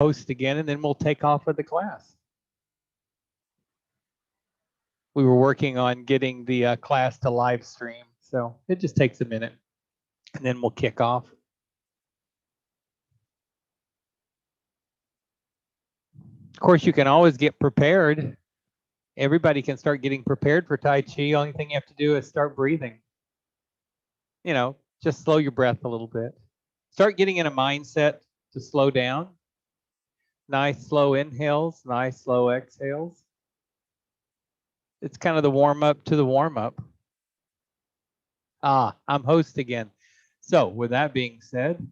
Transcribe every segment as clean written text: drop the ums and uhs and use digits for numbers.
host again, and then we'll take off with the class. We were working on getting the class to live stream, so it just takes a minute, and then we'll kick off. Of course, you can always get prepared. Everybody can start getting prepared for Tai Chi. Only thing you have to do is start breathing. You know, just slow your breath a little bit. Start getting in a mindset to slow down. Nice slow inhales, nice slow exhales. It's kind of the warm-up to the warm-up. I'm host again. So with that being said,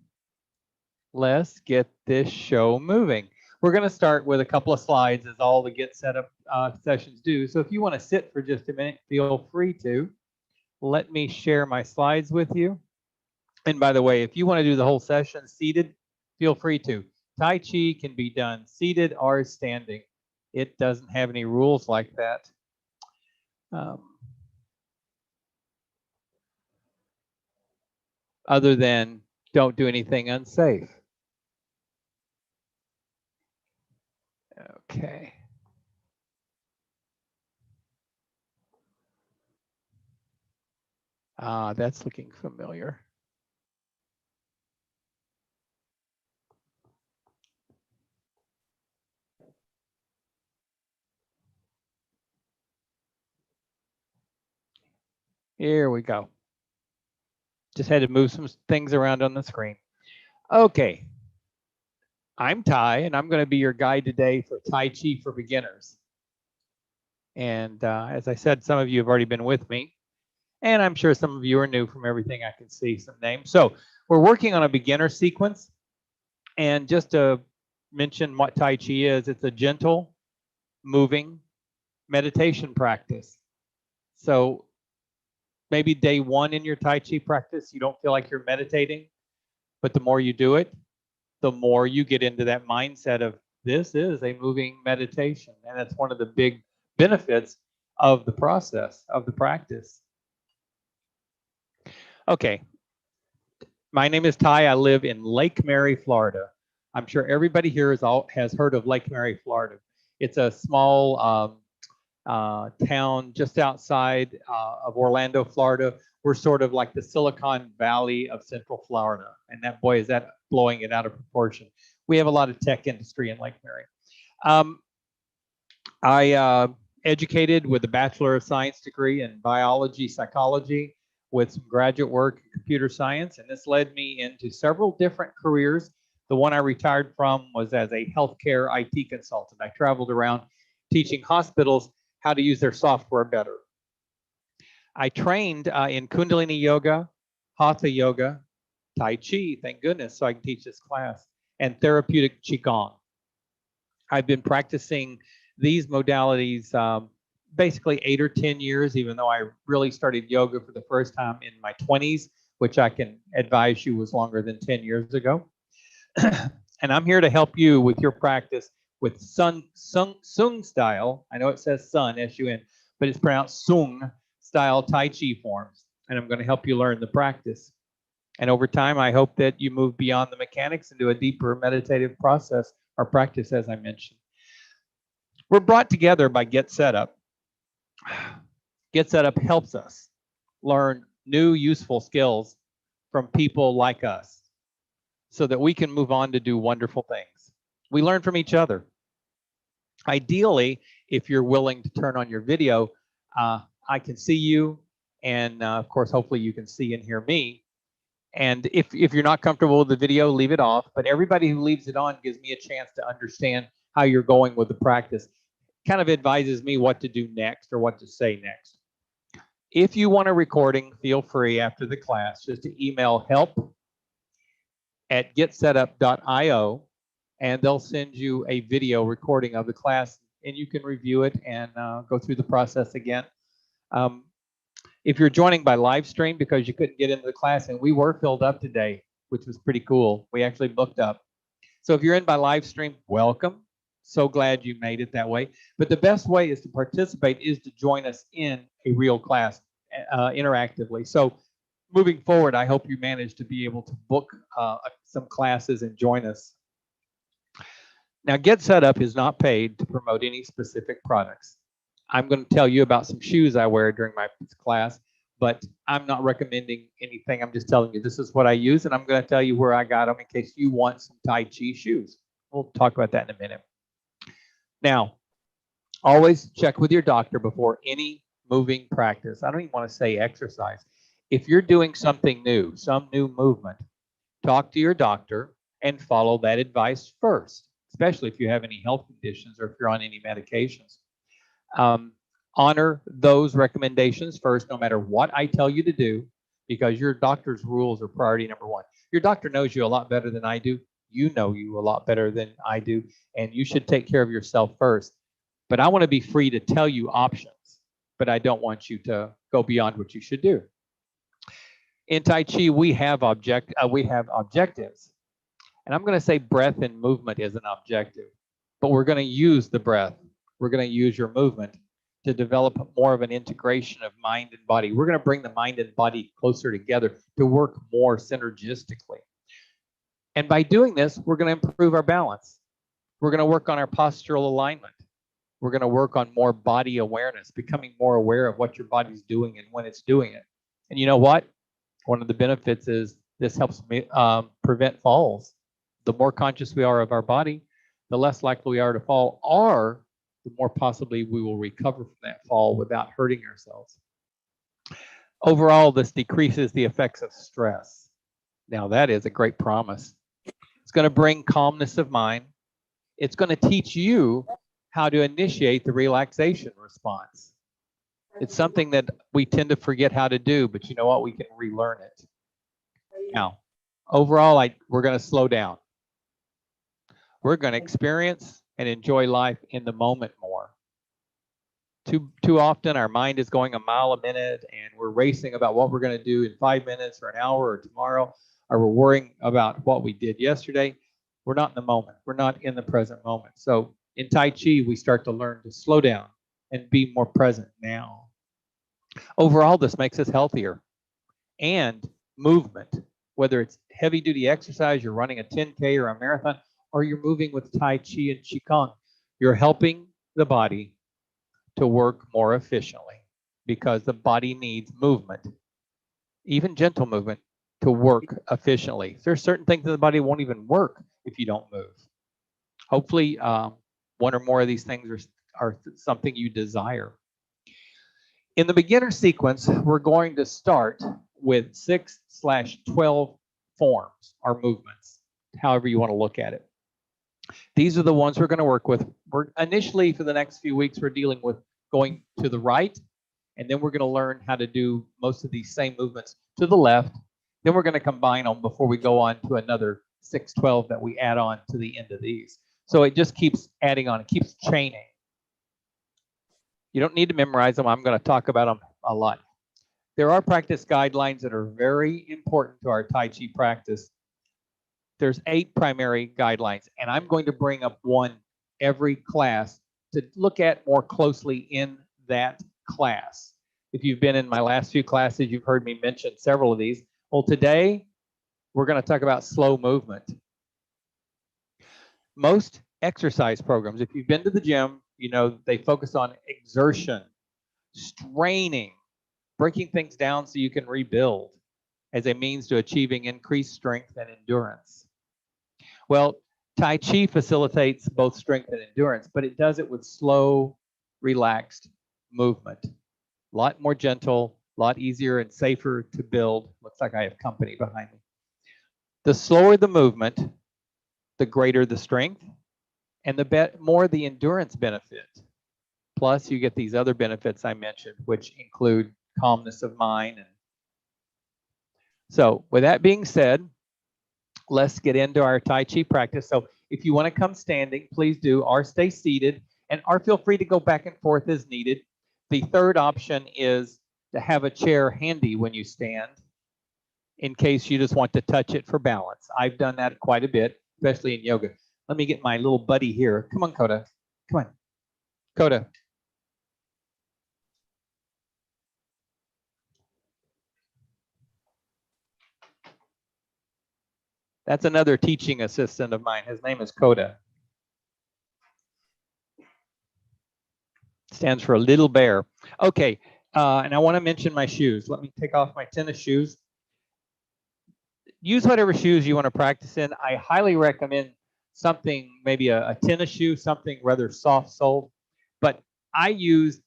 let's get this show moving. We're going to start with a couple of slides, as all the GetSetUp sessions do. So if you want to sit for just a minute, feel free to. Let me share my slides with you. And by the way, if you want to do the whole session seated, feel free to. Tai Chi can be done seated or standing. It doesn't have any rules like that. Other than don't do anything unsafe. Okay. That's looking familiar. Here we go. Just had to move some things around on the screen. Okay. I'm Ty, and I'm going to be your guide today for Tai Chi for beginners. And as I said, some of you have already been with me, and I'm sure some of you are new from everything I can see some names. So we're working on a beginner sequence. And just to mention what Tai Chi is, it's a gentle, moving meditation practice. So maybe day one in your Tai Chi practice, you don't feel like you're meditating, but the more you do it, the more you get into that mindset of this is a moving meditation. And that's one of the big benefits of the process, of the practice. Okay. My name is Ty. I live in Lake Mary, Florida. I'm sure everybody here has heard of Lake Mary, Florida. It's a small town just outside of Orlando, Florida. We're sort of like the Silicon Valley of Central Florida. And that, boy, is that blowing it out of proportion. We have a lot of tech industry in Lake Mary. I educated with a Bachelor of Science degree in biology, psychology, with some graduate work in computer science. And this led me into several different careers. The one I retired from was as a healthcare IT consultant. I traveled around teaching hospitals how to use their software better. I trained in Kundalini Yoga, Hatha Yoga, Tai Chi, thank goodness, so I can teach this class, and therapeutic Qigong. I've been practicing these modalities basically 8 or 10 years, even though I really started yoga for the first time in my 20s, which I can advise you was longer than 10 years ago. And I'm here to help you with your practice with Sung style. I know it says Sun, S-U-N, but it's pronounced Sung style Tai Chi forms. And I'm going to help you learn the practice. And over time, I hope that you move beyond the mechanics into a deeper meditative process or practice, as I mentioned. We're brought together by GetSetUp. GetSetUp helps us learn new, useful skills from people like us so that we can move on to do wonderful things. We learn from each other. Ideally, if you're willing to turn on your video, I can see you, and of course, hopefully you can see and hear me. And if you're not comfortable with the video, leave it off. But everybody who leaves it on gives me a chance to understand how you're going with the practice. Kind of advises me what to do next or what to say next. If you want a recording, feel free after the class just to email help@getsetup.io, and they'll send you a video recording of the class, and you can review it and go through the process again. If you're joining by live stream because you couldn't get into the class, and we were filled up today, which was pretty cool. We actually booked up. So if you're in by live stream, welcome. So glad you made it that way. But the best way is to participate is to join us in a real class interactively. So moving forward, I hope you manage to be able to book some classes and join us. Now, GetSetUp is not paid to promote any specific products. I'm going to tell you about some shoes I wear during my class, but I'm not recommending anything. I'm just telling you this is what I use, and I'm going to tell you where I got them in case you want some Tai Chi shoes. We'll talk about that in a minute. Now, always check with your doctor before any moving practice. I don't even want to say exercise. If you're doing something new, some new movement, talk to your doctor and follow that advice first, especially if you have any health conditions or if you're on any medications. Honor those recommendations first, no matter what I tell you to do, because your doctor's rules are priority number one. Your doctor knows you a lot better than I do. You know you a lot better than I do, and you should take care of yourself first. But I want to be free to tell you options, but I don't want you to go beyond what you should do. In Tai Chi, we have objectives. And I'm going to say breath and movement is an objective, but we're going to use the breath. We're going to use your movement to develop more of an integration of mind and body. We're going to bring the mind and body closer together to work more synergistically. And by doing this, we're going to improve our balance. We're going to work on our postural alignment. We're going to work on more body awareness, becoming more aware of what your body's doing and when it's doing it. And you know what? One of the benefits is this helps me prevent falls. The more conscious we are of our body, the less likely we are to fall, or the more possibly we will recover from that fall without hurting ourselves. Overall, this decreases the effects of stress. Now, that is a great promise. It's going to bring calmness of mind. It's going to teach you how to initiate the relaxation response. It's something that we tend to forget how to do, but you know what? We can relearn it. Now, overall, we're going to slow down. We're going to experience and enjoy life in the moment more. Too often, our mind is going a mile a minute, and we're racing about what we're going to do in 5 minutes or an hour or tomorrow, or we're worrying about what we did yesterday. We're not in the moment. We're not in the present moment. So in Tai Chi, we start to learn to slow down and be more present now. Overall, this makes us healthier. And movement, whether it's heavy-duty exercise, you're running a 10K or a marathon, or you're moving with Tai Chi and Qigong, you're helping the body to work more efficiently because the body needs movement, even gentle movement, to work efficiently. There's certain things in the body won't even work if you don't move. Hopefully, one or more of these things are something you desire. In the beginner sequence, we're going to start with 6/12 forms or movements, however you want to look at it. These are the ones we're going to work with. We're initially, for the next few weeks, we're dealing with going to the right, and then we're going to learn how to do most of these same movements to the left. Then we're going to combine them before we go on to another 6/12 that we add on to the end of these. So it just keeps adding on, it keeps chaining. You don't need to memorize them. I'm going to talk about them a lot. There are practice guidelines that are very important to our Tai Chi practice. There's 8 primary guidelines, and I'm going to bring up one every class to look at more closely in that class. If you've been in my last few classes, you've heard me mention several of these. Well, today, we're going to talk about slow movement. Most exercise programs, if you've been to the gym, you know they focus on exertion, straining, breaking things down so you can rebuild as a means to achieving increased strength and endurance. Well, Tai Chi facilitates both strength and endurance, but it does it with slow, relaxed movement. A lot more gentle, a lot easier and safer to build. Looks like I have company behind me. The slower the movement, the greater the strength, and the more the endurance benefit. Plus, you get these other benefits I mentioned, which include calmness of mind. So with that being said, let's get into our Tai Chi practice. So if you want to come standing, please do, or stay seated, or feel free to go back and forth as needed. The third option is to have a chair handy when you stand in case you just want to touch it for balance. I've done that quite a bit, especially in yoga. Let me get my little buddy here. Come on, Coda. Come on. Coda. That's another teaching assistant of mine. His name is Coda. Stands for a little bear. Okay, and I want to mention my shoes. Let me take off my tennis shoes. Use whatever shoes you want to practice in. I highly recommend something, maybe a tennis shoe, something rather soft soled. But I use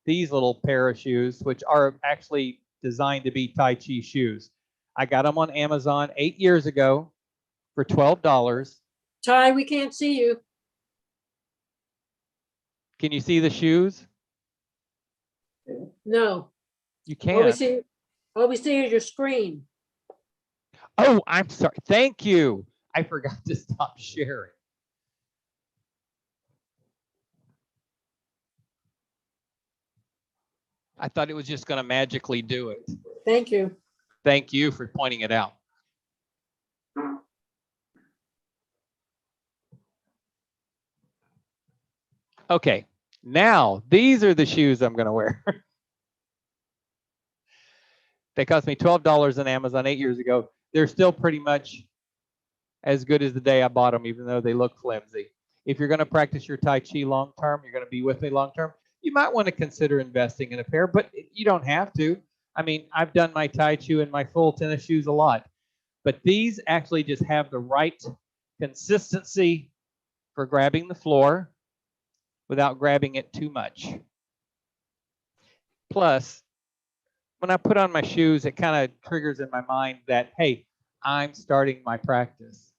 these little pair of shoes, which are actually designed to be Tai Chi shoes. I got them on Amazon 8 years ago for $12. Ty, we can't see you. Can you see the shoes? No. You All we can't. see is your screen. Oh, I'm sorry. Thank you. I forgot to stop sharing. I thought it was just going to magically do it. Thank you. Thank you for pointing it out. Okay, now these are the shoes I'm going to wear. They cost me $12 on Amazon 8 years ago. They're still pretty much as good as the day I bought them, even though they look flimsy. If you're going to practice your Tai Chi long term, you're going to be with me long term, you might want to consider investing in a pair, but you don't have to. I mean, I've done my Tai Chi in my full tennis shoes a lot, but these actually just have the right consistency for grabbing the floor without grabbing it too much. Plus, when I put on my shoes, it kind of triggers in my mind that, hey, I'm starting my practice.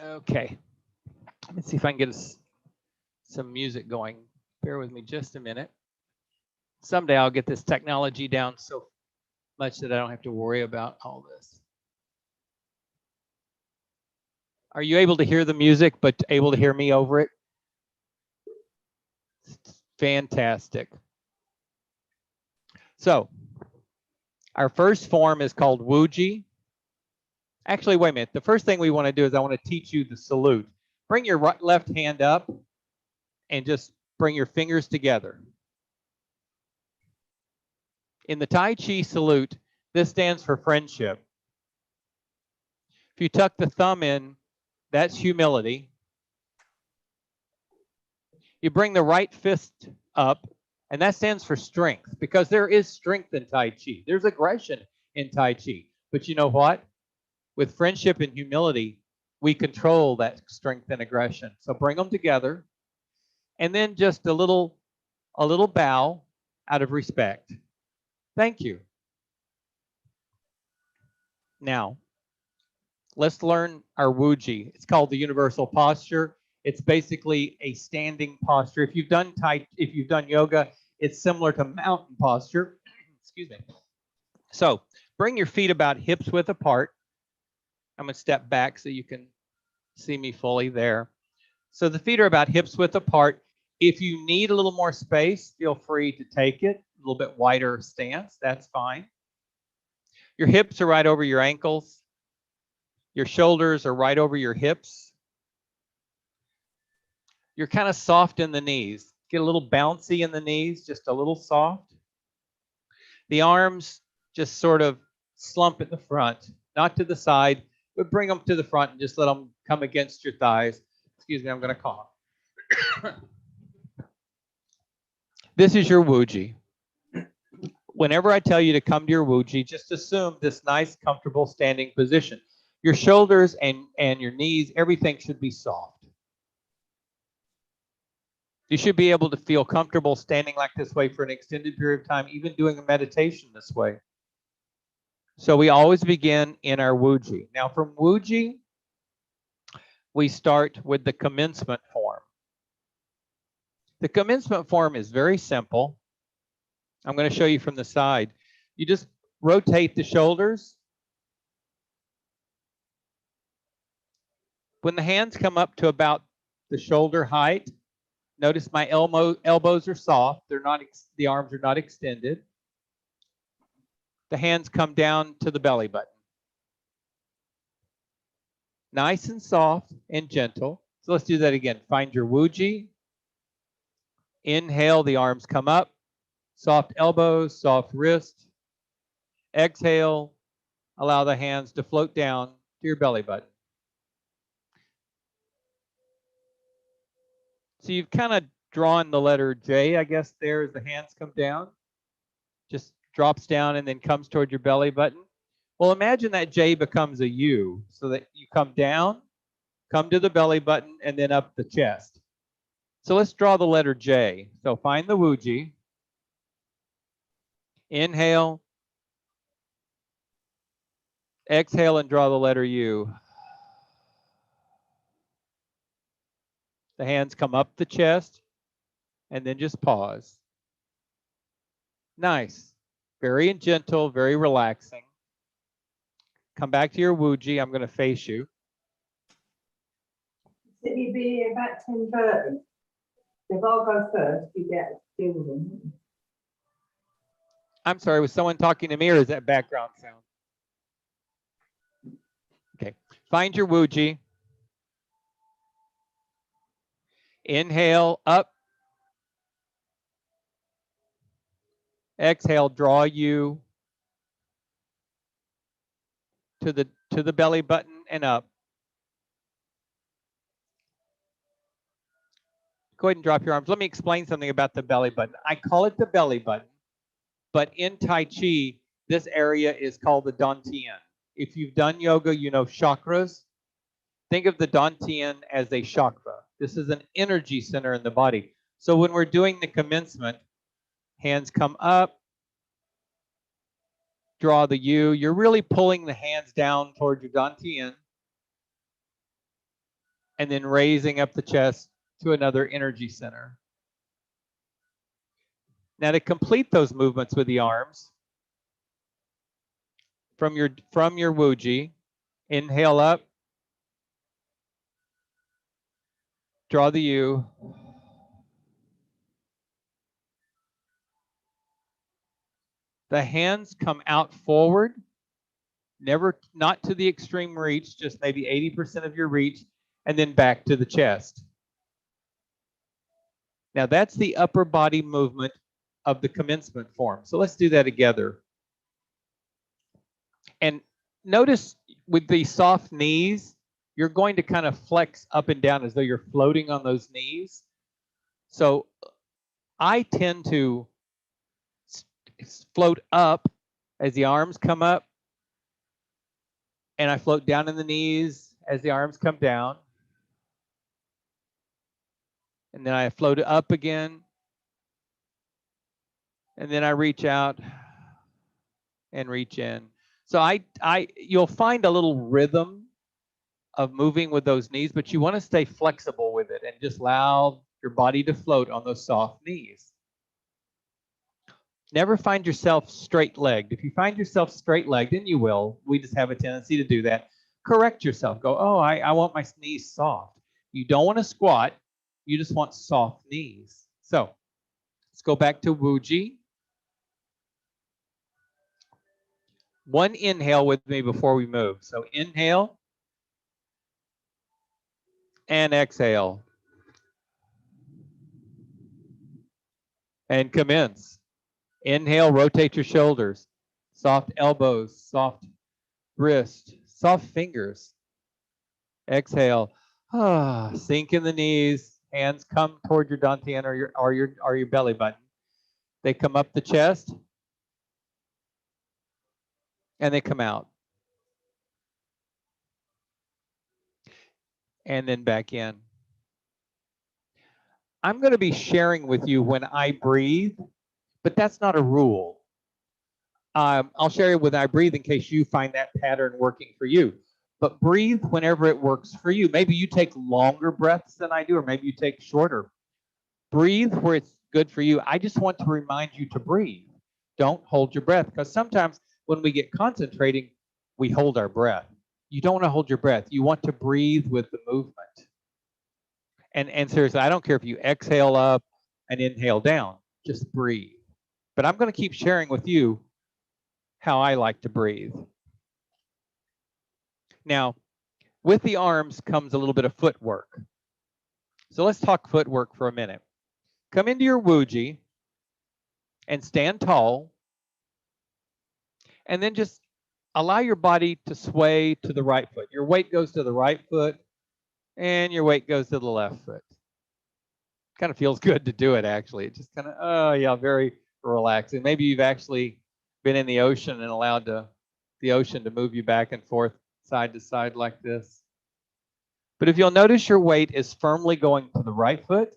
Okay, let's see if I can get some music going. Bear with me just a minute. Someday I'll get this technology down so much that I don't have to worry about all this. Are you able to hear the music, but able to hear me over it? Fantastic. So, our first form is called Wuji. Actually, wait a minute. The first thing we want to do is I want to teach you the salute. Bring your left hand up and just bring your fingers together. In the Tai Chi salute, this stands for friendship. If you tuck the thumb in, that's humility. You bring the right fist up, and that stands for strength, because there is strength in Tai Chi. There's aggression in Tai Chi. But you know what? With friendship and humility, we control that strength and aggression. So bring them together, and then just a little bow out of respect. Thank you. Now, let's learn our Wuji. It's called the universal posture. It's basically a standing posture. If you've done yoga, it's similar to mountain posture. Excuse me. So bring your feet about hips width apart. I'm going to step back so you can see me fully there. So the feet are about hips width apart. If you need a little more space, feel free to take it. A little bit wider stance, that's fine. Your hips are right over your ankles. Your shoulders are right over your hips. You're kind of soft in the knees. Get a little bouncy in the knees, just a little soft. The arms just sort of slump at the front, not to the side, but bring them to the front and just let them come against your thighs. Excuse me, I'm going to cough. This is your Wuji. Whenever I tell you to come to your Wuji, just assume this nice, comfortable standing position. Your shoulders and your knees, everything should be soft. You should be able to feel comfortable standing like this way for an extended period of time, even doing a meditation this way. So we always begin in our Wuji. Now from Wuji, we start with the commencement form. The commencement form is very simple. I'm going to show you from the side. You just rotate the shoulders. When the hands come up to about the shoulder height, notice my elbows are soft. They're not. The arms are not extended. The hands come down to the belly button. Nice and soft and gentle. So let's do that again. Find your Wuji. Inhale, the arms come up. Soft elbows, soft wrist. Exhale, allow the hands to float down to your belly button. So you've kind of drawn the letter J, I guess, there as the hands come down. Just drops down and then comes toward your belly button. Well, imagine that J becomes a U, so that you come down, come to the belly button, and then up the chest. So let's draw the letter J. So find the Wuji. Inhale. Exhale and draw the letter U. The hands come up the chest and then just pause. Nice. Very gentle, very relaxing. Come back to your Wuji. I'm going to face you. So you'd be here about 10:30. If I'll go first, you get to deal with them. I'm sorry, was someone talking to me or is that background sound? Okay. Find your Wuji. Inhale up. Exhale, draw you to the belly button and up. Go ahead and drop your arms. Let me explain something about the belly button. I call it the belly button, but in Tai Chi, this area is called the Dantian. If you've done yoga, you know chakras. Think of the Dantian as a chakra. This is an energy center in the body. So when we're doing the commencement, hands come up, draw the U. You're really pulling the hands down toward your Dantian and then raising up the chest to another energy center. Now to complete those movements with the arms, from your Wuji, inhale up, draw the U. The hands come out forward, not to the extreme reach, just maybe 80% of your reach, and then back to the chest. Now that's the upper body movement of the commencement form. So let's do that together. And notice with the soft knees, you're going to kind of flex up and down as though you're floating on those knees. So I tend to float up as the arms come up, and I float down in the knees as the arms come down. And then I float up again. And then I reach out and reach in. So you'll find a little rhythm of moving with those knees, but you want to stay flexible with it and just allow your body to float on those soft knees. Never find yourself straight-legged. If you find yourself straight-legged, and you will, we just have a tendency to do that, correct yourself. Go, oh, I want my knees soft. You don't want to squat. You just want soft knees. So let's go back to Wuji. One inhale with me before we move. So inhale and exhale. And commence. Inhale, rotate your shoulders. Soft elbows, soft wrist, soft fingers. Exhale. Sink in the knees. Hands come toward your dantian or your belly button. They come up the chest. And they come out. And then back in. I'm going to be sharing with you when I breathe, but that's not a rule. I'll share it when I breathe in case you find that pattern working for you. But breathe whenever it works for you. Maybe you take longer breaths than I do, or maybe you take shorter. Breathe where it's good for you. I just want to remind you to breathe. Don't hold your breath, because sometimes when we get concentrating, we hold our breath. You don't want to hold your breath. You want to breathe with the movement. And seriously, I don't care if you exhale up and inhale down. Just breathe. But I'm going to keep sharing with you how I like to breathe. Now, with the arms comes a little bit of footwork. So let's talk footwork for a minute. Come into your Wuji and stand tall. And then just allow your body to sway to the right foot. Your weight goes to the right foot, and your weight goes to the left foot. Kind of feels good to do it, actually. It just kind of, oh yeah, very relaxing. Maybe you've actually been in the ocean and allowed the ocean to move you back and forth, side to side like this. But if you'll notice, your weight is firmly going to the right foot,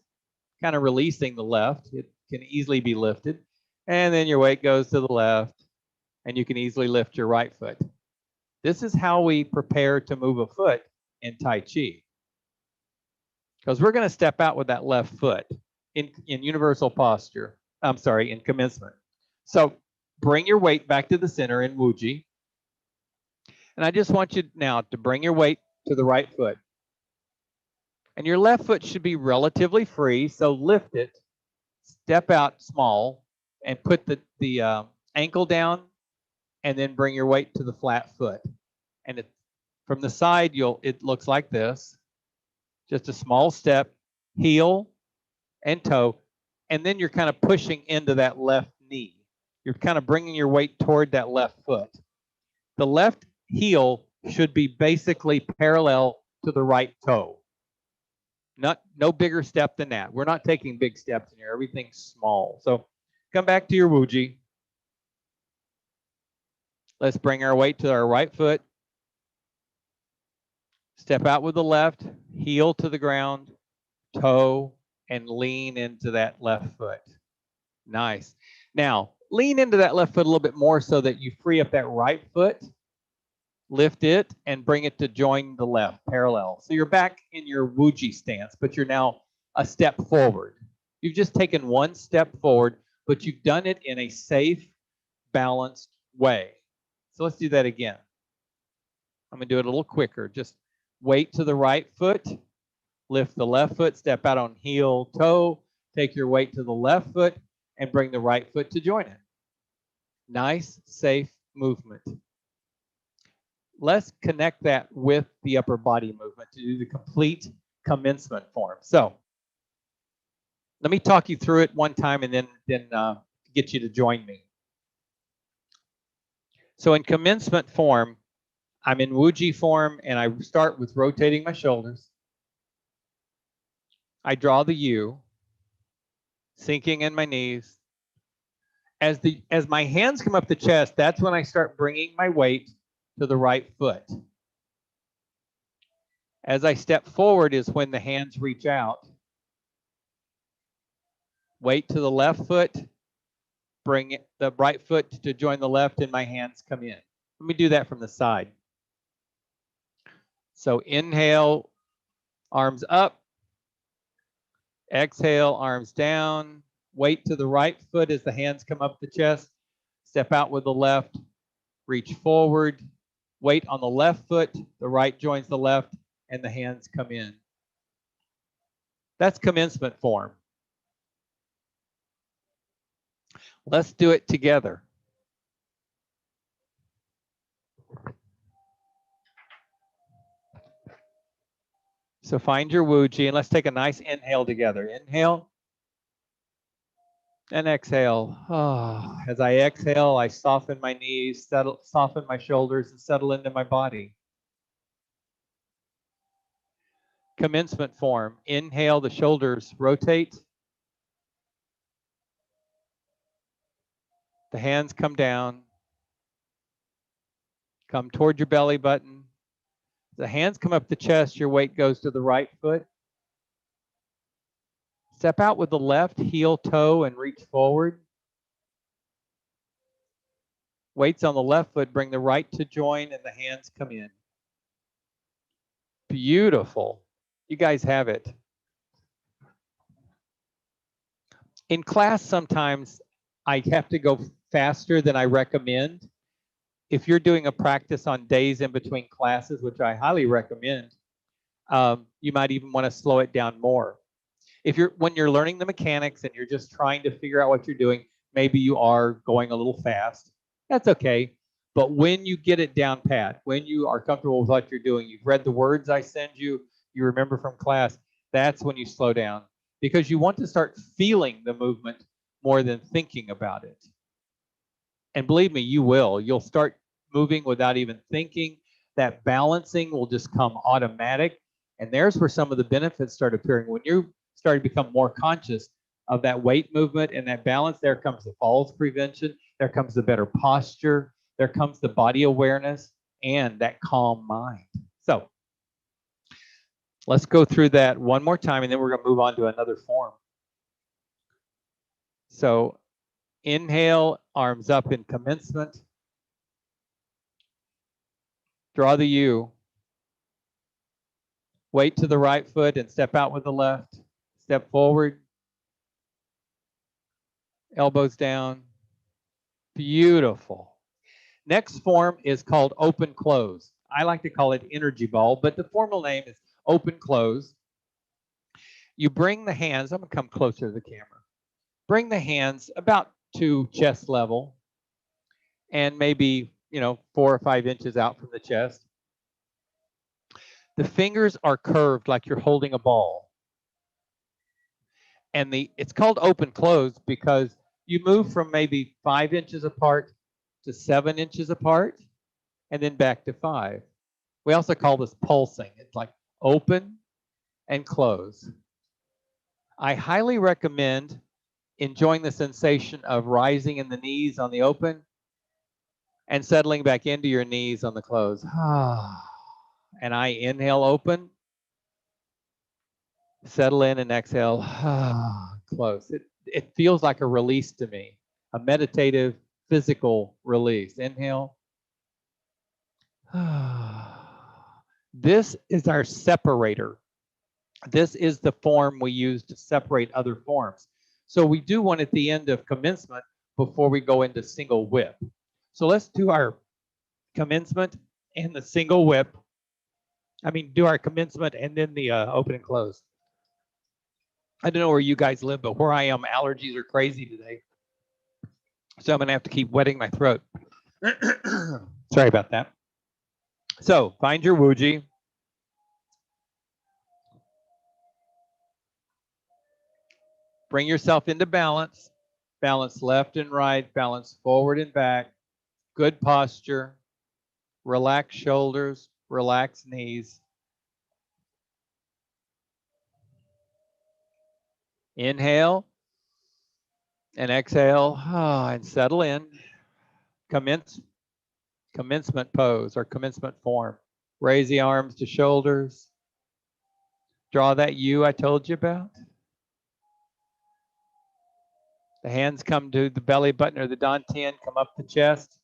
kind of releasing the left. It can easily be lifted. And then your weight goes to the left, and you can easily lift your right foot. This is how we prepare to move a foot in Tai Chi. Because we're going to step out with that left foot in universal posture. I'm sorry, in commencement. So bring your weight back to the center in Wuji. And I just want you now to bring your weight to the right foot. And your left foot should be relatively free, so lift it, step out small, and put the ankle down, and then bring your weight to the flat foot. And from the side, it looks like this. Just a small step, heel and toe, and then you're kind of pushing into that left knee. You're kind of bringing your weight toward that left foot. The left heel should be basically parallel to the right toe. No bigger step than that. We're not taking big steps in here. Everything's small. So come back to your Wuji. Let's bring our weight to our right foot. Step out with the left, heel to the ground, toe, and lean into that left foot. Nice. Now, lean into that left foot a little bit more so that you free up that right foot. Lift it and bring it to join the left, parallel. So you're back in your Wuji stance, but you're now a step forward. You've just taken one step forward, but you've done it in a safe, balanced way. So let's do that again. I'm going to do it a little quicker. Just weight to the right foot, lift the left foot, step out on heel, toe, take your weight to the left foot, and bring the right foot to join it. Nice, safe movement. Let's connect that with the upper body movement to do the complete commencement form. So let me talk you through it one time and then get you to join me. So in commencement form, I'm in Wuji form, and I start with rotating my shoulders. I draw the U, sinking in my knees. As my hands come up the chest, that's when I start bringing my weight to the right foot. As I step forward is when the hands reach out. Weight to the left foot, bring the right foot to join the left, and my hands come in. Let me do that from the side. So inhale, arms up. Exhale, arms down. Weight to the right foot as the hands come up the chest. Step out with the left, reach forward. Weight on the left foot, the right joins the left, and the hands come in. That's commencement form. Let's do it together. So find your Wuji, and let's take a nice inhale together. Inhale and exhale. Oh, as I exhale, I soften my knees, soften my shoulders, and settle into my body. Commencement form. Inhale, the shoulders rotate. The hands come down. Come toward your belly button. The hands come up the chest, your weight goes to the right foot. Step out with the left heel, toe, and reach forward. Weights on the left foot, bring the right to join, and the hands come in. Beautiful. You guys have it. In class, sometimes I have to go faster than I recommend. If you're doing a practice on days in between classes, which I highly recommend, you might even want to slow it down more. When you're learning the mechanics and you're just trying to figure out what you're doing, maybe you are going a little fast. That's okay. But when you get it down pat, when you are comfortable with what you're doing, you've read the words I send you, you remember from class, that's when you slow down, because you want to start feeling the movement more than thinking about it. And believe me, you will. You'll start moving without even thinking. That balancing will just come automatic. And there's where some of the benefits start appearing. When you started to become more conscious of that weight movement and that balance. There comes the falls prevention. There comes the better posture. There comes the body awareness and that calm mind. So let's go through that one more time, and then we're going to move on to another form. So inhale, arms up in commencement. Draw the U. Weight to the right foot and step out with the left. Step forward. Elbows down. Beautiful. Next form is called open close. I like to call it energy ball, but the formal name is open close. You bring the hands, I'm going to come closer to the camera. Bring the hands about to chest level and maybe, 4 or 5 inches out from the chest. The fingers are curved like you're holding a ball. And it's called open close because you move from maybe 5 inches apart to 7 inches apart and then back to 5. We also call this pulsing. It's like open and close. I highly recommend enjoying the sensation of rising in the knees on the open and settling back into your knees on the close. And I inhale open, settle in and exhale, close. It feels like a release to me, a meditative physical release. Inhale. This is our separator. This is the form we use to separate other forms. So we do one at the end of commencement before we go into single whip. So let's do our commencement and the single whip. Do our commencement and then the open and close. I don't know where you guys live, but where I am, allergies are crazy today. So I'm going to have to keep wetting my throat. Sorry about that. So find your Wuji. Bring yourself into balance. Balance left and right. Balance forward and back. Good posture. Relax shoulders. Relax knees. Inhale and exhale and settle in. Commencement pose or commencement form. Raise the arms to shoulders. Draw that U I told you about. The hands come to the belly button or the dantian, come up the chest.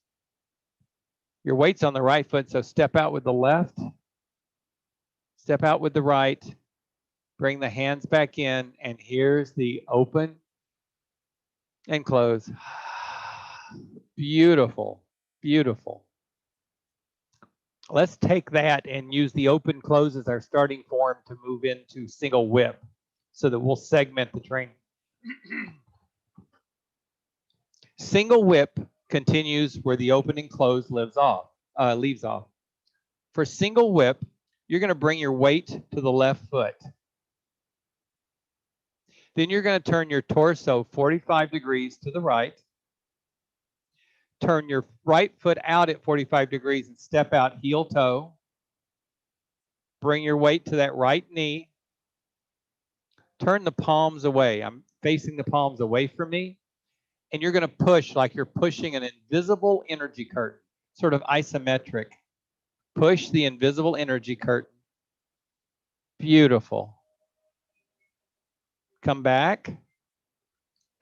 Your weight's on the right foot, so step out with the left. Step out with the right. Bring the hands back in, and here's the open and close. Beautiful, beautiful. Let's take that and use the open close as our starting form to move into single whip so that we'll segment the training. Single whip continues where the open and close leaves off. For single whip, you're going to bring your weight to the left foot. Then you're going to turn your torso 45 degrees to the right. Turn your right foot out at 45 degrees and step out heel toe. Bring your weight to that right knee. Turn the palms away. I'm facing the palms away from me. And you're going to push like you're pushing an invisible energy curtain, sort of isometric. Push the invisible energy curtain. Beautiful. Come back.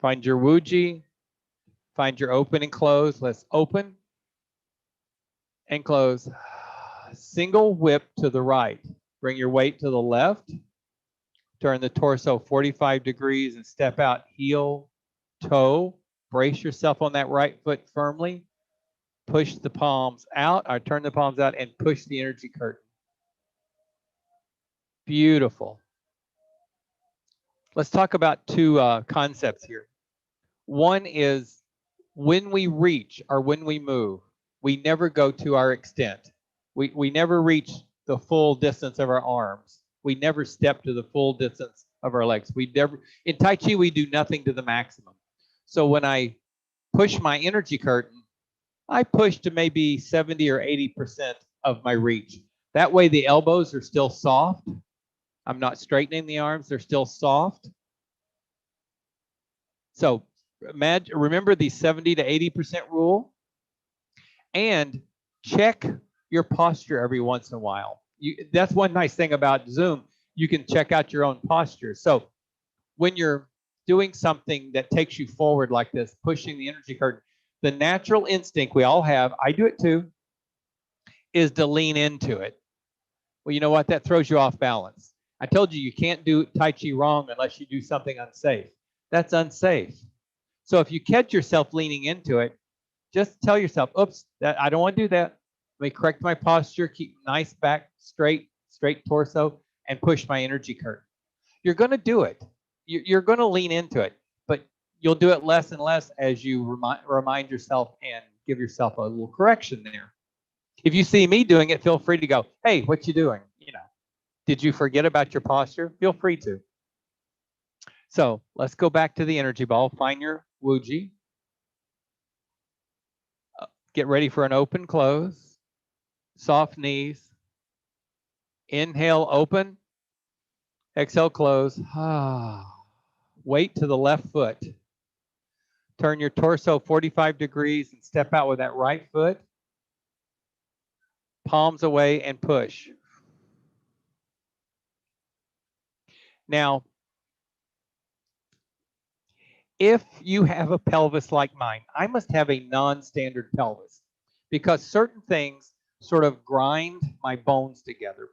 Find your Wuji. Find your open and close. Let's open and close. Single whip to the right. Bring your weight to the left. Turn the torso 45 degrees and step out heel, toe. Brace yourself on that right foot firmly. Push the palms out, or turn the palms out and push the energy curtain. Beautiful. Let's talk about two concepts here. One is when we reach or when we move, we never go to our extent. We never reach the full distance of our arms. We never step to the full distance of our legs. In Tai Chi, we do nothing to the maximum. So when I push my energy curtain, I push to maybe 70 or 80% of my reach. That way the elbows are still soft I'm not straightening the arms. They're still soft. So remember the 70 to 80% rule, and check your posture every once in a while. That's one nice thing about Zoom. You can check out your own posture. So when you're doing something that takes you forward like this, pushing the energy curtain, the natural instinct we all have, I do it too, is to lean into it. Well, you know what? That throws you off balance. I told you can't do Tai Chi wrong unless you do something unsafe. That's unsafe. So if you catch yourself leaning into it, just tell yourself, oops, I don't want to do that. Let me correct my posture, keep nice back, straight torso, and push my energy curtain. You're going to do it. You're going to lean into it, but you'll do it less and less as you remind yourself and give yourself a little correction there. If you see me doing it, feel free to go, hey, what you doing? You know, did you forget about your posture? Feel free to. So let's go back to the energy ball. Find your Wuji. Get ready for an open close. Soft knees. Inhale, open. Exhale, close. Weight to the left foot. Turn your torso 45 degrees and step out with that right foot. Palms away and push. Now, if you have a pelvis like mine, I must have a non-standard pelvis because certain things sort of grind my bones together.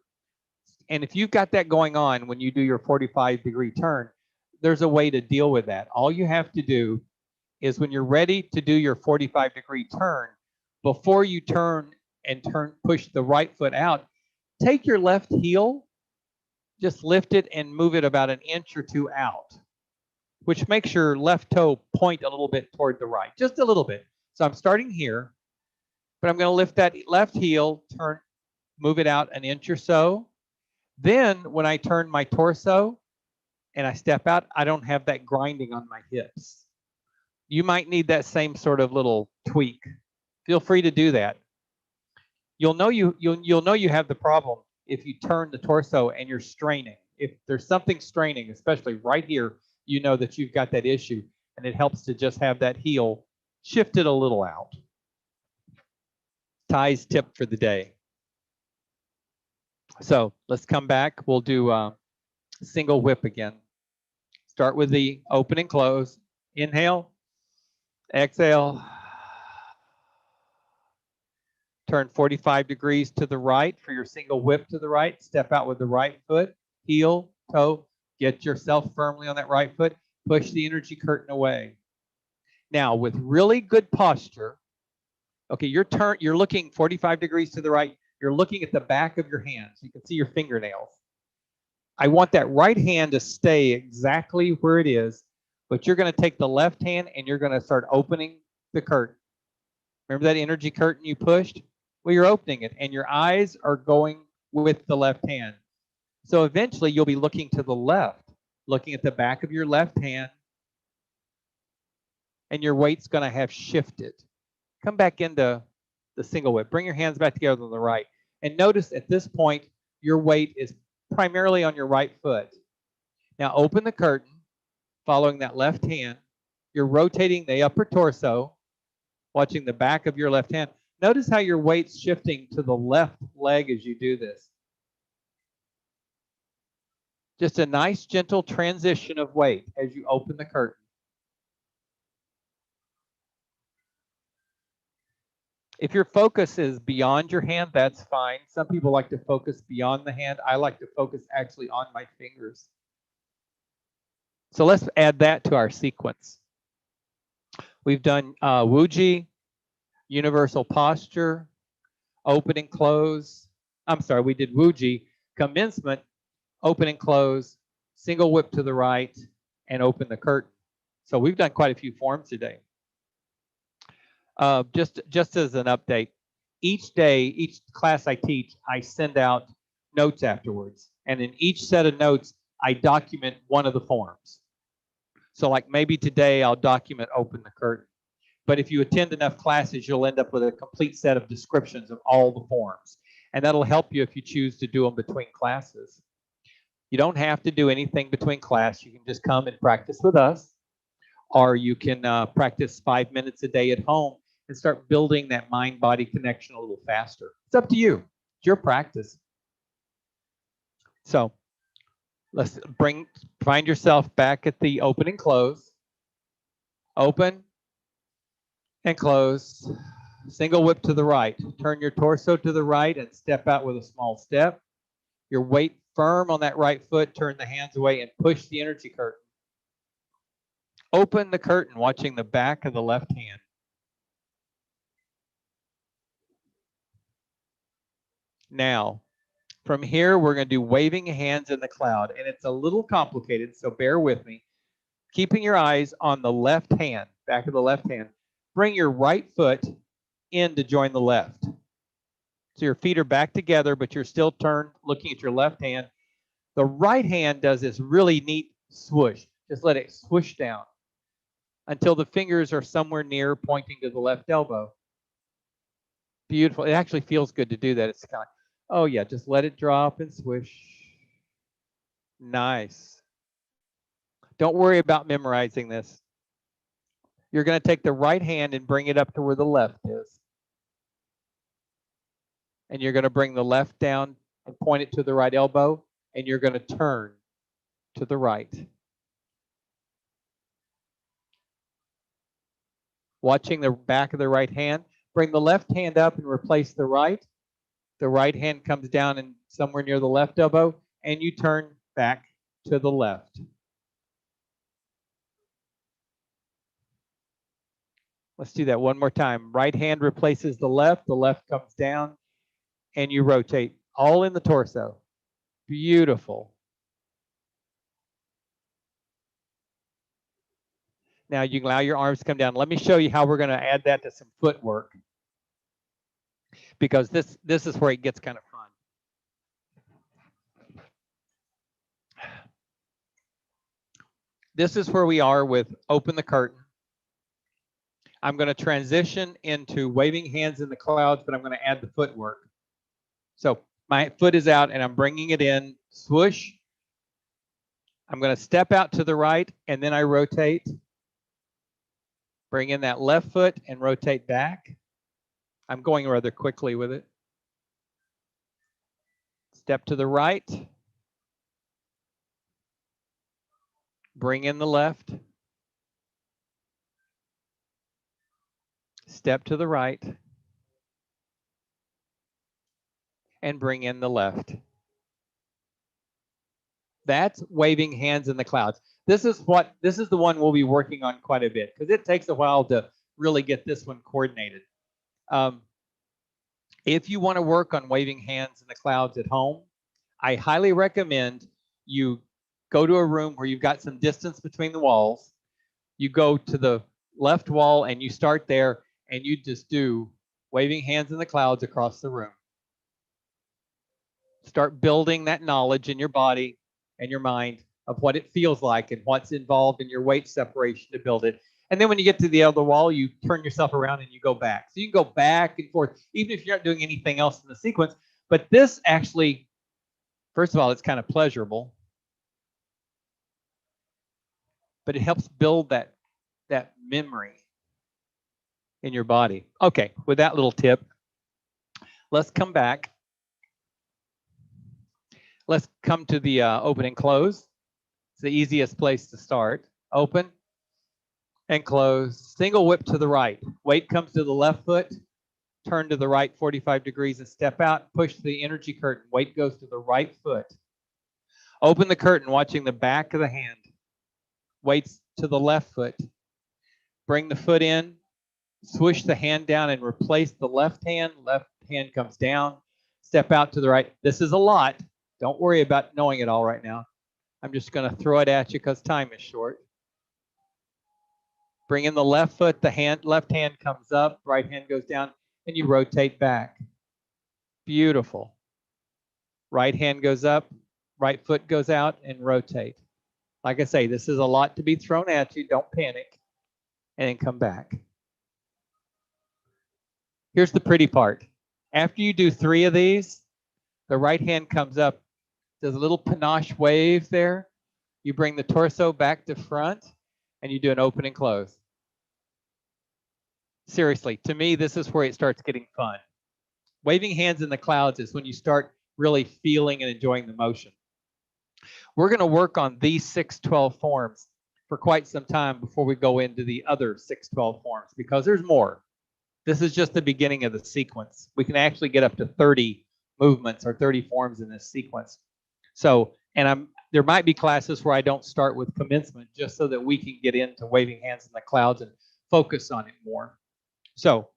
And if you've got that going on when you do your 45-degree turn, there's a way to deal with that. All you have to do is when you're ready to do your 45-degree turn, before you turn and push the right foot out, take your left heel, just lift it and move it about an inch or two out, which makes your left toe point a little bit toward the right, just a little bit. So I'm starting here, but I'm going to lift that left heel, move it out an inch or so. Then when I turn my torso and I step out, I don't have that grinding on my hips. You might need that same sort of little tweak. Feel free to do that. You'll know you have the problem if you turn the torso and you're straining. If there's something straining, especially right here, you know that you've got that issue, and it helps to just have that heel shifted a little out. Ty's tip for the day. So let's come back. We'll do single whip again. Start with the open and close. Inhale, exhale. Turn 45 degrees to the right for your single whip to the right. Step out with the right foot, heel, toe. Get yourself firmly on that right foot. Push the energy curtain away. Now, with really good posture, okay, you're looking 45 degrees to the right. You're looking at the back of your hands. You can see your fingernails. I want that right hand to stay exactly where it is, but you're going to take the left hand and you're going to start opening the curtain. Remember that energy curtain you pushed? Well, you're opening it, and your eyes are going with the left hand. So eventually, you'll be looking to the left, looking at the back of your left hand, and your weight's going to have shifted. Come back into the single whip. Bring your hands back together on the right. And notice at this point, your weight is primarily on your right foot. Now open the curtain, following that left hand. You're rotating the upper torso, watching the back of your left hand. Notice how your weight's shifting to the left leg as you do this. Just a nice, gentle transition of weight as you open the curtain. If your focus is beyond your hand, that's fine. Some people like to focus beyond the hand. I like to focus actually on my fingers. So let's add that to our sequence. We've done Wuji, universal posture, open and close. I'm sorry, we did Wuji, commencement, open and close, single whip to the right, and open the curtain. So we've done quite a few forms today. Just as an update, each day, each class I teach, I send out notes afterwards. And in each set of notes, I document one of the forms. So like maybe today I'll document open the curtain. But if you attend enough classes, you'll end up with a complete set of descriptions of all the forms. And that'll help you if you choose to do them between classes. You don't have to do anything between class. You can just come and practice with us, or you can practice 5 minutes a day at home and start building that mind-body connection a little faster. It's up to you. It's your practice. So let's find yourself back at the open and close. Open and close. Single whip to the right. Turn your torso to the right and step out with a small step. Your weight firm on that right foot. Turn the hands away and push the energy curtain. Open the curtain, watching the back of the left hand. Now, from here, we're going to do waving hands in the cloud, and it's a little complicated, so bear with me. Keeping your eyes on the left hand, back of the left hand. Bring your right foot in to join the left. So your feet are back together, but you're still turned, looking at your left hand. The right hand does this really neat swoosh. Just let it swoosh down until the fingers are somewhere near pointing to the left elbow. Beautiful. It actually feels good to do that. It's kind of, oh yeah, just let it drop and swish. Nice. Don't worry about memorizing this. You're going to take the right hand and bring it up to where the left is. And you're going to bring the left down and point it to the right elbow, and you're going to turn to the right. Watching the back of the right hand, bring the left hand up and replace the right. The right hand comes down and somewhere near the left elbow, and you turn back to the left. Let's do that one more time. Right hand replaces the left comes down, and you rotate all in the torso. Beautiful. Now you can allow your arms to come down. Let me show you how we're going to add that to some footwork, because this is where it gets kind of fun. This is where we are with open the curtain. I'm going to transition into waving hands in the clouds, but I'm going to add the footwork. So my foot is out and I'm bringing it in, swoosh. I'm going to step out to the right and then I rotate. Bring in that left foot and rotate back. I'm going rather quickly with it. Step to the right. Bring in the left. Step to the right. And bring in the left. That's waving hands in the clouds. This is the one we'll be working on quite a bit, because it takes a while to really get this one coordinated. If you want to work on waving hands in the clouds at home, I highly recommend you go to a room where you've got some distance between the walls. You go to the left wall and you start there and you just do waving hands in the clouds across the room. Start building that knowledge in your body and your mind of what it feels like and what's involved in your weight separation to build it. And then when you get to the other wall, you turn yourself around and you go back. So you can go back and forth, even if you're not doing anything else in the sequence. But this actually, first of all, it's kind of pleasurable. But it helps build that memory in your body. Okay, with that little tip, let's come back. Let's come to the open and close. It's the easiest place to start. Open and close. Single whip to the right. Weight comes to the left foot. Turn to the right 45 degrees and step out. Push the energy curtain. Weight goes to the right foot. Open the curtain, watching the back of the hand. Weights to the left foot. Bring the foot in. Swoosh the hand down and replace the left hand. Left hand comes down. Step out to the right. This is a lot. Don't worry about knowing it all right now. I'm just going to throw it at you because time is short. Bring in the left foot. The left hand comes up. Right hand goes down. And you rotate back. Beautiful. Right hand goes up. Right foot goes out and rotate. Like I say, this is a lot to be thrown at you. Don't panic. And then come back. Here's the pretty part. After you do 3 of these, the right hand comes up Does a little panache wave there. You bring the torso back to front and you do an open and close. Seriously, to me, this is where it starts getting fun. Waving hands in the clouds is when you start really feeling and enjoying the motion. We're going to work on these 612 forms for quite some time before we go into the other 612 forms, because there's more. This is just the beginning of the sequence. We can actually get up to 30 movements or 30 forms in this sequence. So, and there might be classes where I don't start with commencement just so that we can get into waving hands in the clouds and focus on it more. So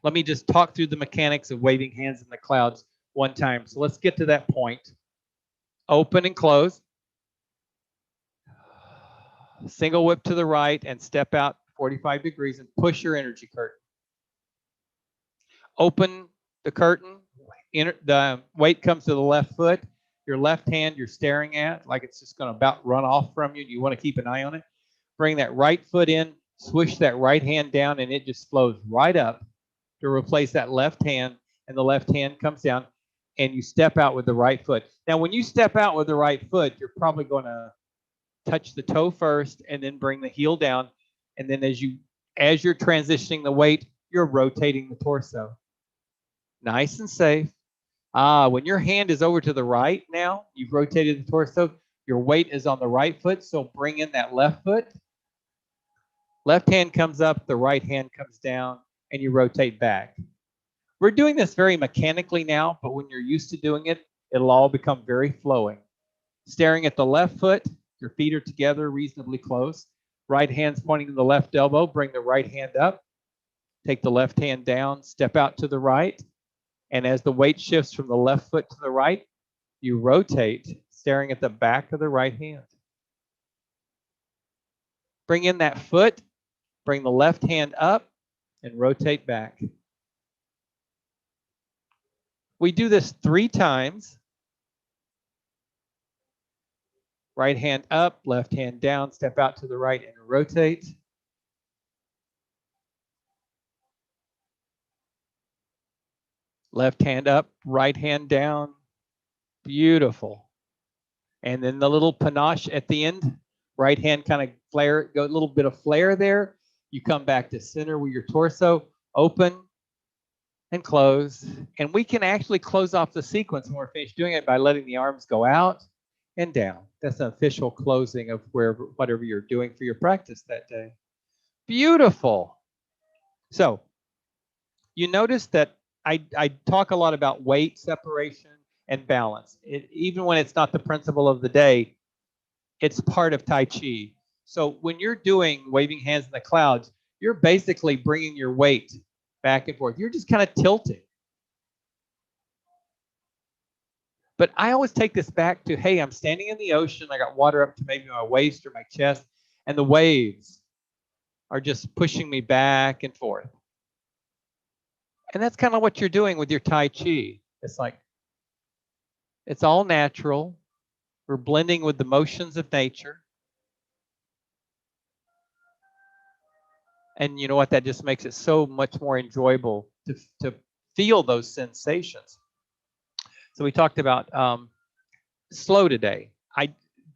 let me just talk through the mechanics of waving hands in the clouds one time. So let's get to that point. Open and close. Single whip to the right and step out 45 degrees and push your energy curtain. Open the curtain. The weight comes to the left foot. Your left hand you're staring at like it's just going to about run off from you. You want to keep an eye on it. Bring that right foot in, swish that right hand down, and it just flows right up to replace that left hand, and the left hand comes down, and you step out with the right foot. Now, when you step out with the right foot, you're probably going to touch the toe first and then bring the heel down, and then as you're transitioning the weight, you're rotating the torso. Nice and safe. When your hand is over to the right now, you've rotated the torso, your weight is on the right foot, so bring in that left foot. Left hand comes up, the right hand comes down, and you rotate back. We're doing this very mechanically now, but when you're used to doing it, it'll all become very flowing. Staring at the left foot, your feet are together reasonably close. Right hand's pointing to the left elbow, bring the right hand up. Take the left hand down, step out to the right. And as the weight shifts from the left foot to the right, you rotate, staring at the back of the right hand. Bring in that foot, bring the left hand up, and rotate back. We do this 3 times. Right hand up, left hand down, step out to the right and rotate. Left hand up, right hand down. Beautiful. And then the little panache at the end, right hand kind of flare, go a little bit of flare there. You come back to center with your torso, open and close. And we can actually close off the sequence when we're finished doing it by letting the arms go out and down. That's an official closing of whatever you're doing for your practice that day. Beautiful. So you notice that I talk a lot about weight separation and balance. Even when it's not the principle of the day, it's part of Tai Chi. So when you're doing waving hands in the clouds, you're basically bringing your weight back and forth. You're just kind of tilting. But I always take this back to, hey, I'm standing in the ocean. I got water up to maybe my waist or my chest, and the waves are just pushing me back and forth. And that's kind of what you're doing with your Tai Chi. It's like, it's all natural. We're blending with the motions of nature. And you know what? That just makes it so much more enjoyable to feel those sensations. So we talked about slow today.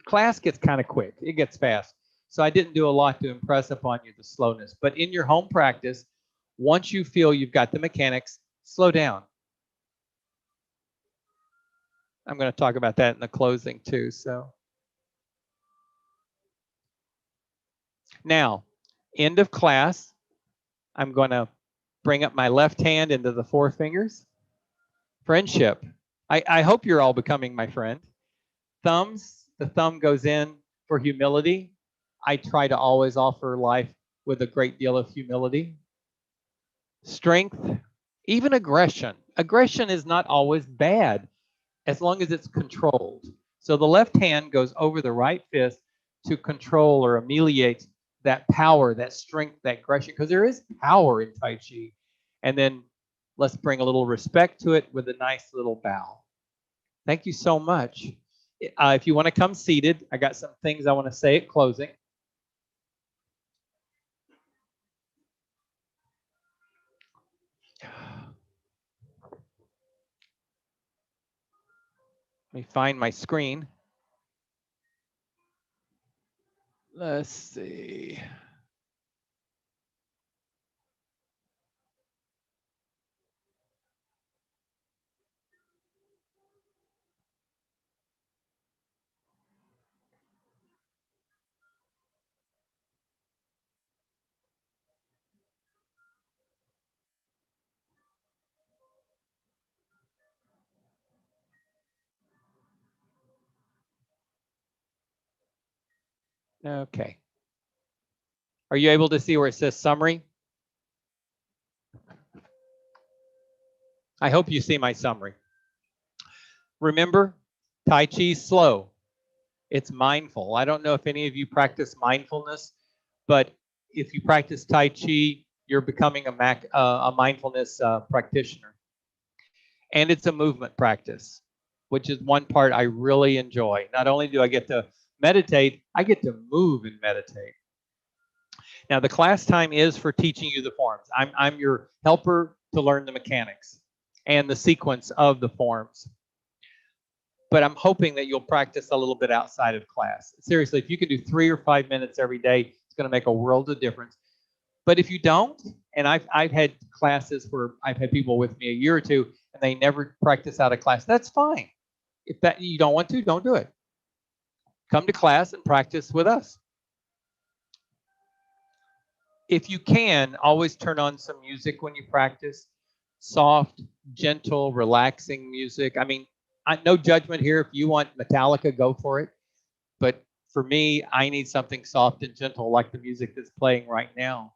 Class gets kind of quick. It gets fast. So I didn't do a lot to impress upon you the slowness. But in your home practice, once you feel you've got the mechanics, slow down. I'm going to talk about that in the closing too. So now, end of class, I'm going to bring up my left hand into the 4 fingers. Friendship. I hope you're all becoming my friend. Thumbs, the thumb goes in for humility. I try to always offer life with a great deal of humility. Strength, even aggression. Aggression is not always bad as long as it's controlled. So the left hand goes over the right fist to control or ameliorate that power, that strength, that aggression, because there is power in Tai Chi. And then let's bring a little respect to it with a nice little bow. Thank you so much. If you want to come seated, I got some things I want to say at closing. Let me find my screen. Let's see. Okay. Are you able to see where it says summary? I hope you see my summary. Remember, Tai Chi is slow. It's mindful. I don't know if any of you practice mindfulness, but if you practice Tai Chi, you're becoming a mindfulness practitioner. And it's a movement practice, which is one part I really enjoy. Not only do I get to meditate, I get to move and meditate. Now, the class time is for teaching you the forms. I'm your helper to learn the mechanics and the sequence of the forms. But I'm hoping that you'll practice a little bit outside of class. Seriously, if you can do 3 or 5 minutes every day, it's going to make a world of difference. But if you don't, and I've had classes where I've had people with me a year or two and they never practice out of class, that's fine. If that you don't want to, don't do it. Come to class and practice with us. If you can, always turn on some music when you practice. Soft, gentle, relaxing music. I mean, no judgment here. If you want Metallica, go for it. But for me, I need something soft and gentle like the music that's playing right now.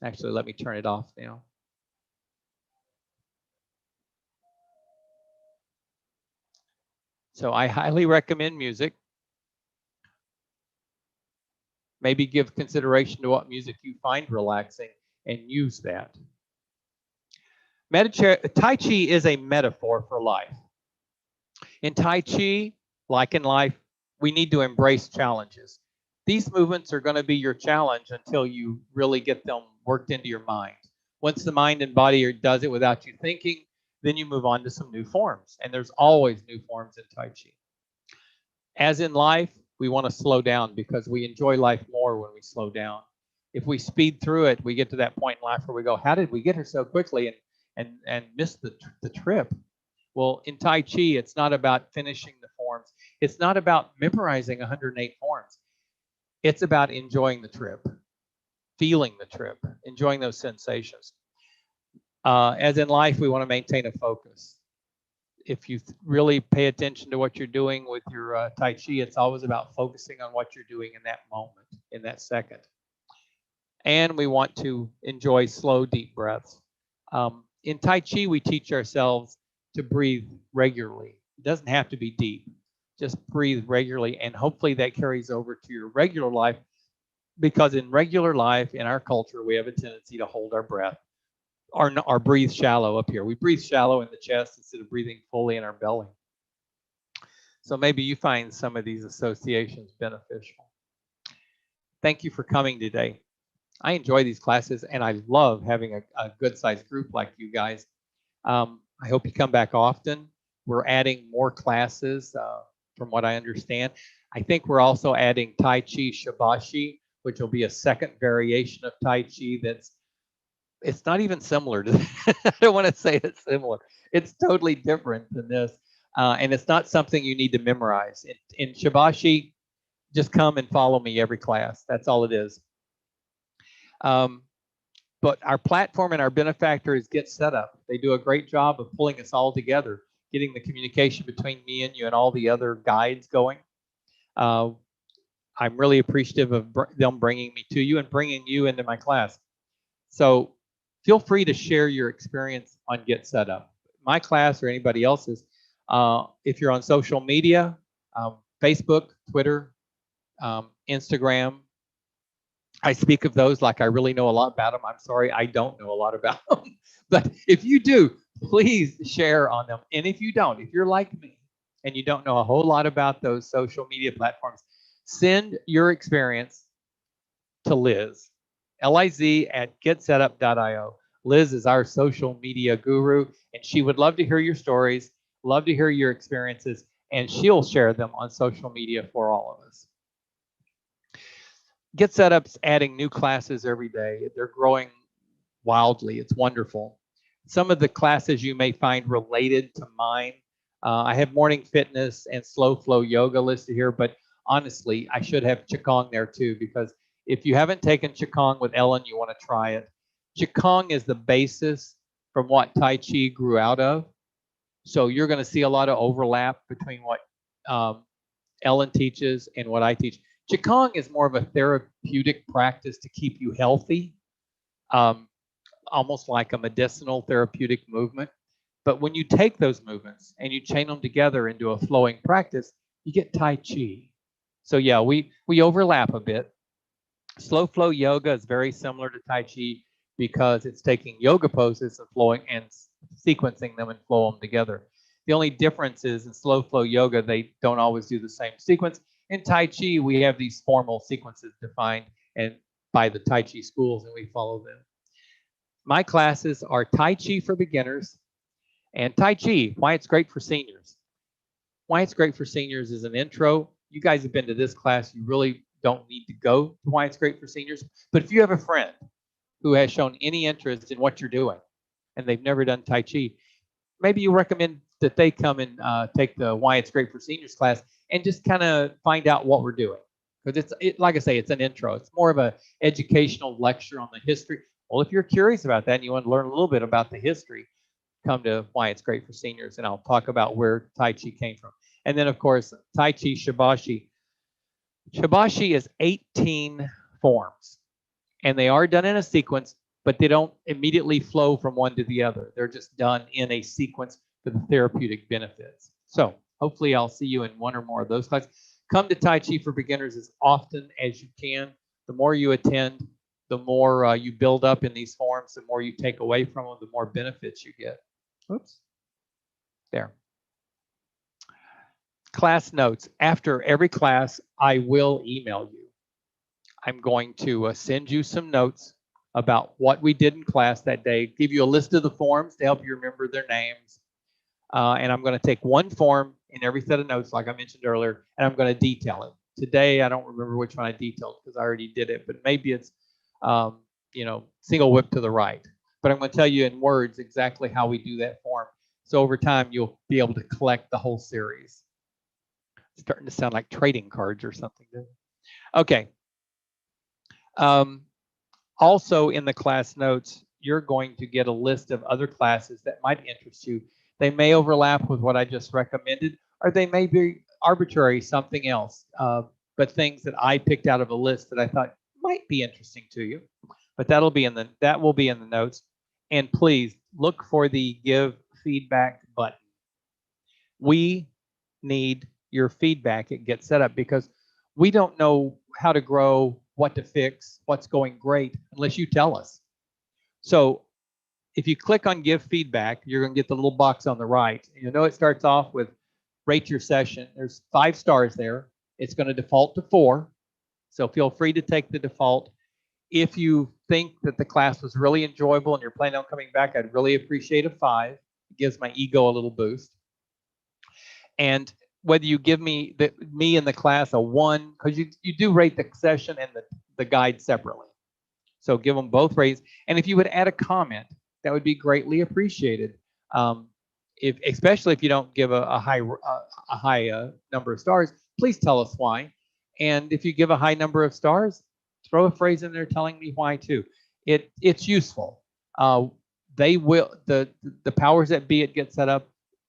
Actually, let me turn it off now. So I highly recommend music. Maybe give consideration to what music you find relaxing and use that. Tai Chi is a metaphor for life. In Tai Chi, like in life, we need to embrace challenges. These movements are going to be your challenge until you really get them worked into your mind. Once the mind and body does it without you thinking, then you move on to some new forms. And there's always new forms in Tai Chi. As in life, we want to slow down because we enjoy life more when we slow down. If we speed through it, we get to that point in life where we go, how did we get here so quickly and miss the trip? Well, in Tai Chi, it's not about finishing the forms. It's not about memorizing 108 forms. It's about enjoying the trip, feeling the trip, enjoying those sensations. As in life, we want to maintain a focus. If you really pay attention to what you're doing with your Tai Chi, it's always about focusing on what you're doing in that moment, in that second. And we want to enjoy slow, deep breaths. In Tai Chi, we teach ourselves to breathe regularly. It doesn't have to be deep. Just breathe regularly, and hopefully that carries over to your regular life, because in regular life, in our culture, we have a tendency to hold our breath or breathe shallow up here. We breathe shallow in the chest instead of breathing fully in our belly. So maybe you find some of these associations beneficial. Thank you for coming today. I enjoy these classes, and I love having a good-sized group like you guys. I hope you come back often. We're adding more classes from what I understand. I think we're also adding Tai Chi Shibashi, which will be a second variation of Tai Chi it's not even similar to I don't want to say it's similar. It's totally different than this. And it's not something you need to memorize. In Shibashi, just come and follow me every class. That's all it is. But our platform and our benefactor is GetSetUp. They do a great job of pulling us all together, getting the communication between me and you and all the other guides going. I'm really appreciative of them bringing me to you and bringing you into my class. So feel free to share your experience on GetSetUp. My class or anybody else's, if you're on social media, Facebook, Twitter, Instagram, I speak of those like I really know a lot about them. I'm sorry, I don't know a lot about them. But if you do, please share on them. And if you don't, if you're like me and you don't know a whole lot about those social media platforms, send your experience to Liz, Liz at getsetup.io. Liz is our social media guru, and she would love to hear your stories, love to hear your experiences, and she'll share them on social media for all of us. GetSetup's adding new classes every day. They're growing wildly. It's wonderful. Some of the classes you may find related to mine. I have morning fitness and slow flow yoga listed here, but honestly, I should have Qigong there too, because if you haven't taken Qigong with Ellen, you want to try it. Qigong is the basis from what Tai Chi grew out of. So you're going to see a lot of overlap between what Ellen teaches and what I teach. Qigong is more of a therapeutic practice to keep you healthy, almost like a medicinal therapeutic movement. But when you take those movements and you chain them together into a flowing practice, you get Tai Chi. So yeah, we overlap a bit. Slow flow yoga is very similar to Tai Chi because it's taking yoga poses and flowing and sequencing them and flow them together. The only difference is in slow flow yoga, they don't always do the same sequence. In Tai Chi, we have these formal sequences defined and by the Tai Chi schools, and we follow them. My classes are Tai Chi for beginners and Tai Chi, why it's great for seniors. Why it's great for seniors is an intro. You guys have been to this class. You really don't need to go to why it's great for seniors. But if you have a friend who has shown any interest in what you're doing and they've never done Tai Chi, maybe you recommend that they come and take the why it's great for seniors class and just kind of find out what we're doing. Because like I say, it's an intro. It's more of an educational lecture on the history. Well, if you're curious about that and you want to learn a little bit about the history, come to why it's great for seniors, and I'll talk about where Tai Chi came from. And then, of course, Tai Chi Shibashi. Shibashi is 18 forms, and they are done in a sequence, but they don't immediately flow from one to the other. They're just done in a sequence for the therapeutic benefits. So hopefully I'll see you in one or more of those classes. Come to Tai Chi for beginners as often as you can. The more you attend, the more you build up in these forms, the more you take away from them, the more benefits you get. Oops. There. Class notes. After every class, I will email you. I'm going to send you some notes about what we did in class that day, give you a list of the forms to help you remember their names. And I'm going to take one form in every set of notes, like I mentioned earlier, and I'm going to detail it. Today, I don't remember which one I detailed because I already did it, but maybe it's, single whip to the right. But I'm going to tell you in words exactly how we do that form. So over time, you'll be able to collect the whole series. It's starting to sound like trading cards or something. Okay. Also in the class notes, you're going to get a list of other classes that might interest you. They may overlap with what I just recommended, or they may be arbitrary, something else, but things that I picked out of a list that I thought might be interesting to you. But that will be in the notes. And please look for the give feedback button. We need your feedback at GetSetUp because we don't know how to grow, what to fix, what's going great unless you tell us. So if you click on give feedback, you're going to get the little box on the right. You know, it starts off with rate your session. There's 5 stars there. It's going to default to 4. So feel free to take the default. If you think that the class was really enjoyable and you're planning on coming back, I'd really appreciate a 5. It gives my ego a little boost. And whether you give me and the class a 1, because you do rate the session and the guide separately. So give them both rates. And if you would add a comment, that would be greatly appreciated. Especially if you don't give a high number of stars, please tell us why. And if you give a high number of stars, throw a phrase in there telling me why too. It's useful. They will the powers that be at GetSetUp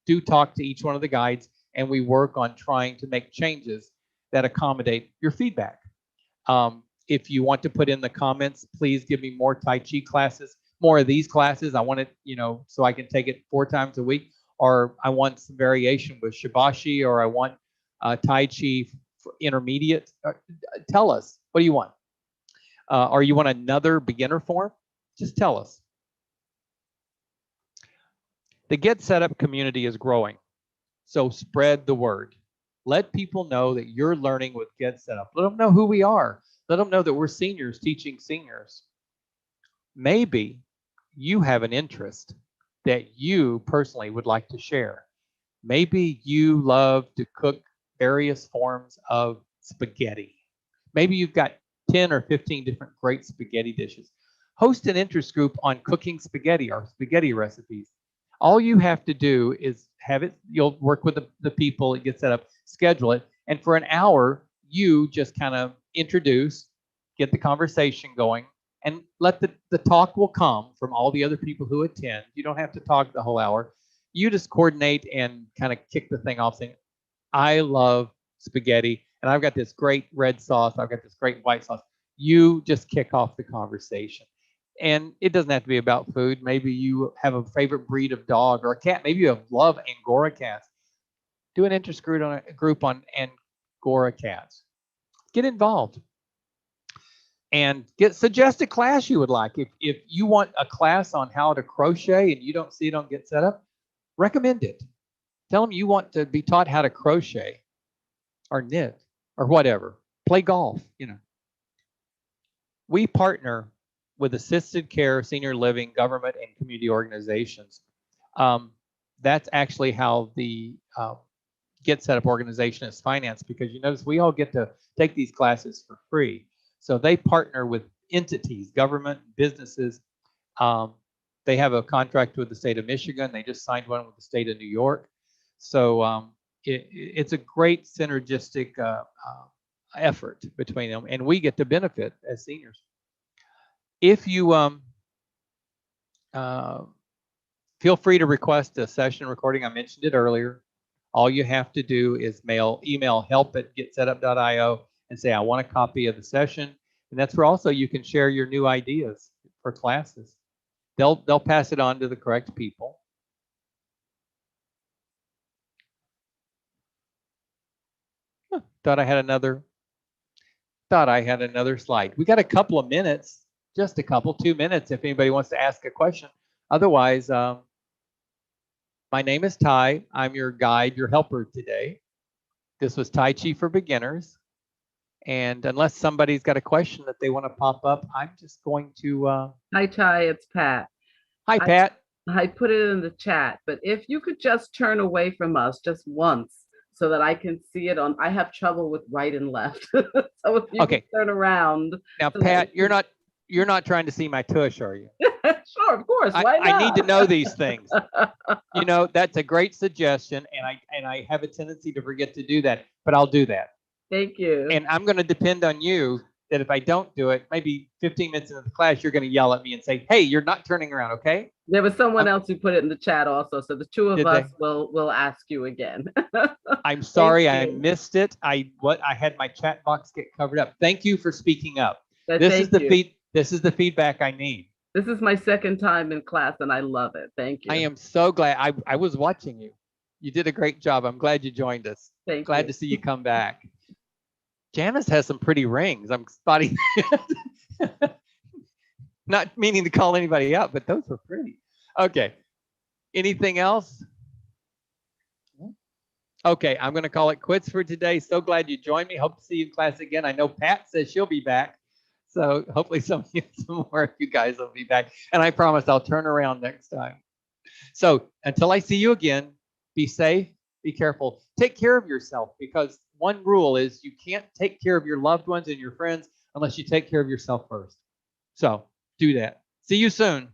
do talk to each one of the guides, and we work on trying to make changes that accommodate your feedback. If you want to put in the comments, please give me more Tai Chi classes, more of these classes. I want it, so I can take it 4 times a week, or I want some variation with Shibashi, or I want Tai Chi for intermediate. Tell us, what do you want? Or you want another beginner form? Just tell us. The GetSetUp community is growing, so spread the word. Let people know that you're learning with GetSetUp. Let them know who we are. Let them know that we're seniors teaching seniors. Maybe you have an interest that you personally would like to share. Maybe you love to cook various forms of spaghetti. Maybe you've got 10 or 15 different great spaghetti dishes. Host an interest group on cooking spaghetti or spaghetti recipes. All you have to do is have it, you'll work with the people, it gets set up, schedule it, and for an hour, you just kind of introduce, get the conversation going, and let the talk will come from all the other people who attend. You don't have to talk the whole hour. You just coordinate and kind of kick the thing off saying, I love spaghetti, and I've got this great red sauce, I've got this great white sauce. You just kick off the conversation. And it doesn't have to be about food. Maybe you have a favorite breed of dog or a cat. Maybe you love Angora cats. Do an interest group on Angora cats. Get involved. And suggest a class you would like. If you want a class on how to crochet and you don't see it on GetSetUp, recommend it. Tell them you want to be taught how to crochet or knit or whatever. Play golf, you know. We partner with assisted care, senior living, government, and community organizations. That's actually how the GetSetUp organization is financed, because you notice we all get to take these classes for free. So they partner with entities, government, businesses. They have a contract with the state of Michigan. They just signed one with the state of New York. So it's a great synergistic effort between them, and we get to benefit as seniors. If you feel free to request a session recording. I mentioned it earlier. All you have to do is email help@getsetup.io and say, I want a copy of the session. And that's where also you can share your new ideas for classes. They'll pass it on to the correct people. Thought I had another slide. We got a couple of minutes, just a couple, 2 minutes if anybody wants to ask a question. Otherwise, my name is Ty. I'm your guide, your helper today. This was Tai Chi for Beginners. And unless somebody's got a question that they want to pop up, I'm just going to... Hi, Ty, it's Pat. Hi, Pat. I put it in the chat, but if you could just turn away from us just once so that I can see it on... I have trouble with right and left. So if you could turn around. Now, so Pat, you're not trying to see my tush, are you? Sure, of course. Why not? I need to know these things. You know, that's a great suggestion, and I have a tendency to forget to do that, but I'll do that. Thank you. And I'm going to depend on you that if I don't do it, maybe 15 minutes into the class, you're going to yell at me and say, hey, you're not turning around, okay? There was someone else who put it in the chat also, so the two of us will ask you again. I'm sorry, I missed it. I had my chat box get covered up. Thank you for speaking up. This is the feedback I need. This is my second time in class, and I love it. Thank you. I am so glad. I was watching you. You did a great job. I'm glad you joined us. Glad to see you come back. Janice has some pretty rings. I'm spotting. Not meaning to call anybody out, but those were pretty. Okay. Anything else? Okay, I'm going to call it quits for today. So glad you joined me. Hope to see you in class again. I know Pat says she'll be back. So hopefully some more of you guys will be back. And I promise I'll turn around next time. So until I see you again, be safe, be careful. Take care of yourself, because one rule is you can't take care of your loved ones and your friends unless you take care of yourself first. So do that. See you soon.